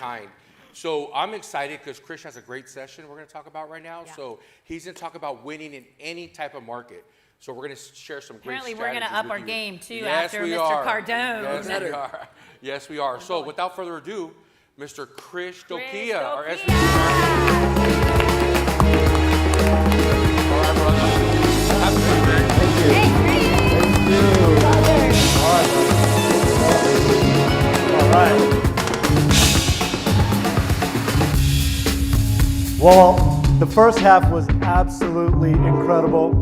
kind. So I'm excited because Krish has a great session we're going to talk about right now. Yeah. So he's going to talk about winning in any type of market. So we're going to share some great Apparently, strategies we're going to up with our you. game, too, Yes, after we Mr. are. Cardone. Yes, we are. Yes, we are. So without further ado, Mr. Krish Dhokia, our SVP. All right, brother. Have a good day. Thank you. All right. Well, the first half was absolutely incredible.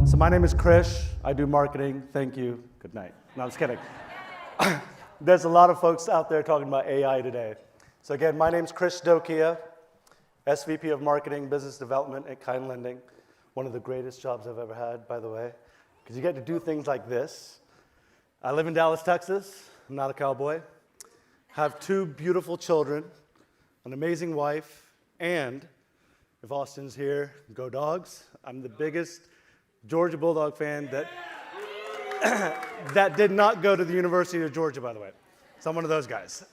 So my name is Krish. I do marketing. Thank you. Good night. No, I'm just kidding. There's a lot of folks out there talking about AI today. So again, my name's Krish Dhokia, SVP of Marketing, Business Development at Kind Lending. One of the greatest jobs I've ever had, by the way, because you get to do things like this. I live in Dallas, Texas. I'm not a cowboy. Have 2 beautiful children, an amazing wife, and if Austin's here, go Dogs. I'm the biggest Georgia Bulldog fan that did not go to the University of Georgia, by the way. So I'm one of those guys.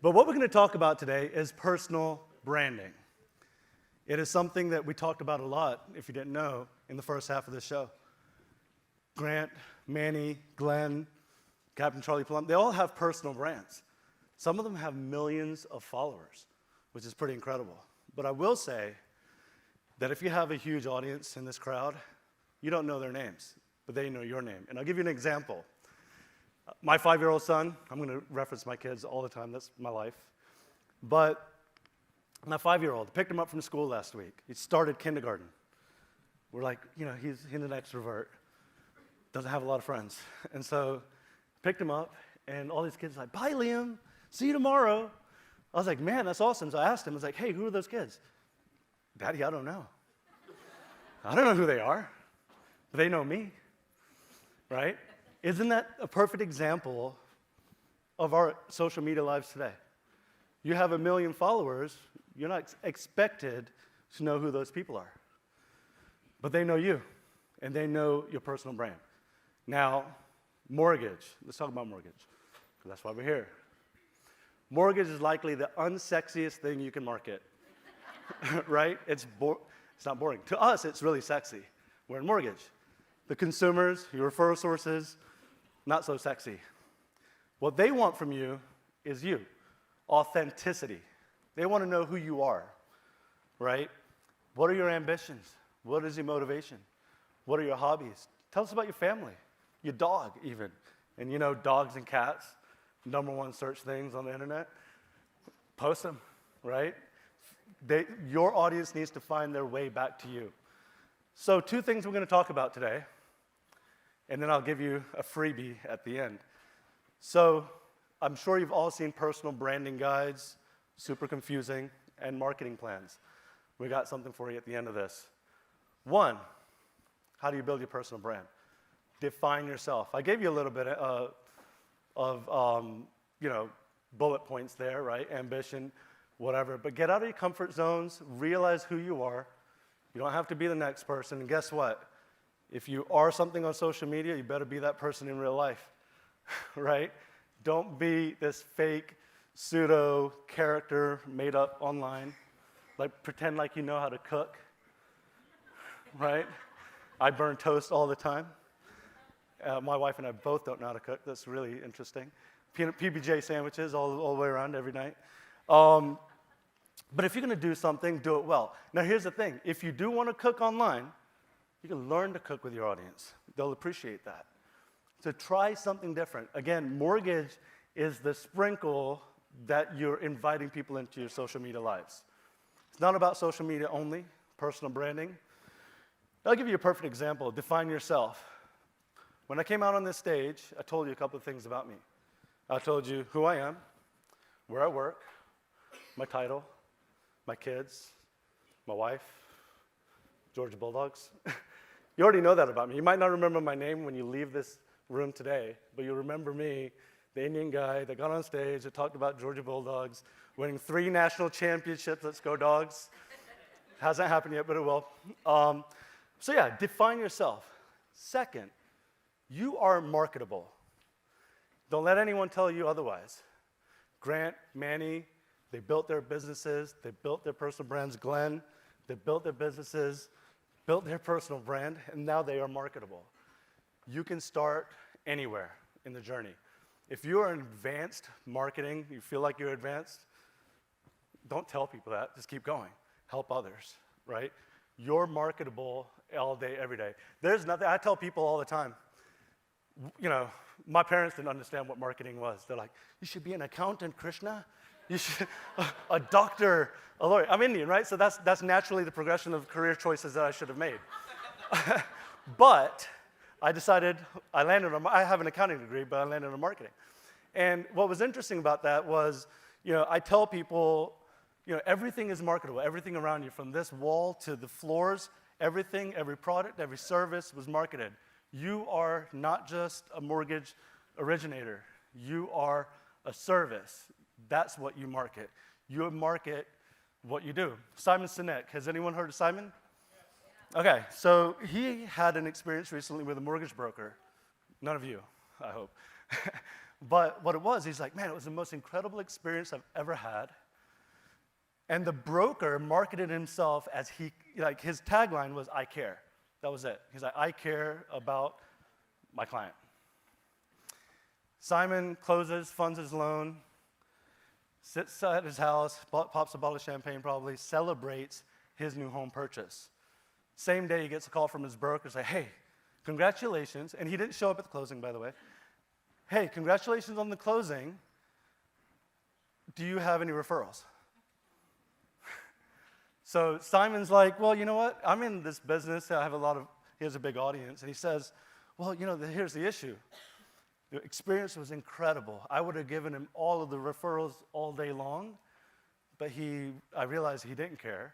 But what we're going to talk about today is personal branding. It is something that we talked about a lot, if you didn't know, in the first half of this show. Grant, Manny, Glenn, Captain Charlie Plum, they all have personal brands. Some of them have millions of followers, which is pretty incredible. But I will say that if you have a huge audience in this crowd, you don't know their names, but they know your name. And I'll give you an example. My 5-year-old son, I'm going to reference my kids all the time, that's my life. But my 5-year-old, picked him up from school last week. He started kindergarten. We're like, he's an extrovert, doesn't have a lot of friends. And so picked him up, and all these kids are like, bye, Liam, see you tomorrow. I was like, man, that's awesome. So I asked him, I was like, hey, who are those kids? Daddy, I don't know. I don't know who they are, but they know me, right? Isn't that a perfect example of our social media lives today? You have 1 million followers, you're not expected to know who those people are. But they know you, and they know your personal brand. Now, mortgage. Let's talk about mortgage, because that's why we're here. Mortgage is likely the unsexiest thing you can market, right? It's not boring. To us, it's really sexy. We're in mortgage. The consumers, your referral sources, not so sexy. What they want from you is you, authenticity. They want to know who you are, right? What are your ambitions? What is your motivation? What are your hobbies? Tell us about your family, your dog even. And dogs and cats, #1 search things on the internet. Post them, right? Your audience needs to find their way back to you. So 2 things we're going to talk about today, and then I'll give you a freebie at the end. So I'm sure you've all seen personal branding guides, super confusing, and marketing plans. We got something for you at the end of this. 1, how do you build your personal brand? Define yourself. I gave you a little bit of bullet points there, right? Ambition, whatever. But get out of your comfort zones, realize who you are. You don't have to be the next person. And guess what? If you are something on social media, you better be that person in real life, right? Don't be this fake pseudo character made up online. Like pretend like you know how to cook, right? I burn toast all the time. My wife and I both don't know how to cook. That's really interesting. PBJ sandwiches all the way around every night. But if you're going to do something, do it well. Now, here's the thing. If you do want to cook online, you can learn to cook with your audience. They'll appreciate that. So try something different. Again, mortgage is the sprinkle that you're inviting people into your social media lives. It's not about social media only, personal branding. I'll give you a perfect example. Define yourself. When I came out on this stage, I told you a couple of things about me. I told you who I am, where I work, my title, my kids, my wife, Georgia Bulldogs. You already know that about me. You might not remember my name when you leave this room today, but you'll remember me, the Indian guy that got on stage that talked about Georgia Bulldogs, winning 3 national championships. Let's go, Dogs. Hasn't happened yet, but it will. So yeah, define yourself. Second, you are marketable. Don't let anyone tell you otherwise. Grant, Manny, they built their businesses, they built their personal brands. Glenn, they built their businesses, built their personal brand, and now they are marketable. You can start anywhere in the journey. If you are in advanced marketing, you feel like you're advanced, don't tell people that, just keep going. Help others, right? You're marketable all day, every day. There's nothing, I tell people all the time, you know, my parents didn't understand what marketing was. They're like, you should be an accountant, Krishna. You should, a doctor, a lawyer. I'm Indian, right? So that's naturally the progression of career choices that I should have made. But I decided, I have an accounting degree, but I landed on marketing. And what was interesting about that was, you know, I tell people, you know, everything is marketable. Everything around you, from this wall to the floors, everything, every product, every service was marketed. You are not just a mortgage originator. You are a service. That's what you market. You market what you do. Simon Sinek, has anyone heard of Simon? Yes. Okay, so he had an experience recently with a mortgage broker. None of you, I hope. But what it was, he's like, man, it was the most incredible experience I've ever had. And the broker marketed himself as his tagline was, I care. That was it. He's like, I care about my client. Simon closes, funds his loan, sits at his house, pops a bottle of champagne probably, celebrates his new home purchase. Same day he gets a call from his broker saying, hey, congratulations. And he didn't show up at the closing, by the way. Hey, congratulations on the closing. Do you have any referrals? So Simon's like, well, you know what? I'm in this business. He has a big audience. And he says, well, you know, here's the issue. The experience was incredible. I would have given him all of the referrals all day long, but I realized he didn't care,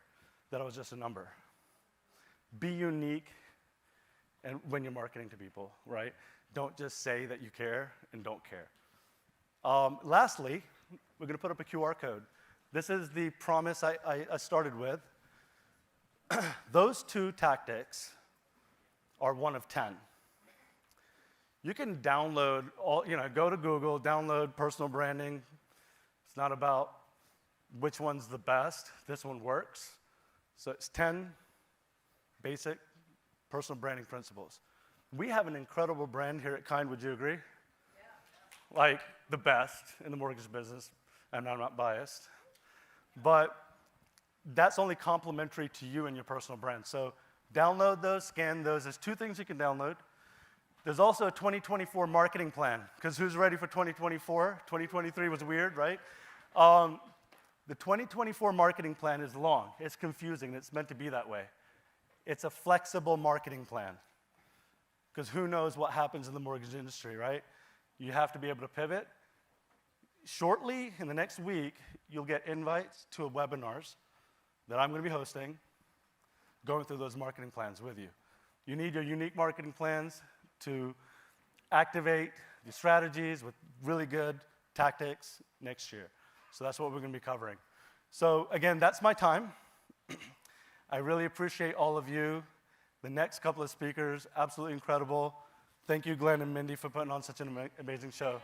that I was just a number. Be unique and when you're marketing to people, right? Don't just say that you care and don't care. Lastly, we're going to put up a QR code. This is the promise I started with. Those two tactics are one of 10. You can download go to Google, download personal branding. It's not about which one's the best. This one works. So it's 10 basic personal branding principles. We have an incredible brand here at Kind, would you agree? Yeah. Like the best in the mortgage business, and I'm not biased. But that's only complementary to you and your personal brand. So download those, scan those. There's 2 things you can download. There's also a 2024 marketing plan, because who's ready for 2024? 2023 was weird, right? The 2024 marketing plan is long. It's confusing. It's meant to be that way. It's a flexible marketing plan, because who knows what happens in the mortgage industry, right? You have to be able to pivot. Shortly, in the next week, you'll get invites to webinars that I'm going to be hosting, going through those marketing plans with you. You need your unique marketing plans to activate the strategies with really good tactics next year. So that's what we're going to be covering. So again, that's my time. I really appreciate all of you. The next couple of speakers, absolutely incredible. Thank you, Glenn and Mindy, for putting on such an amazing show.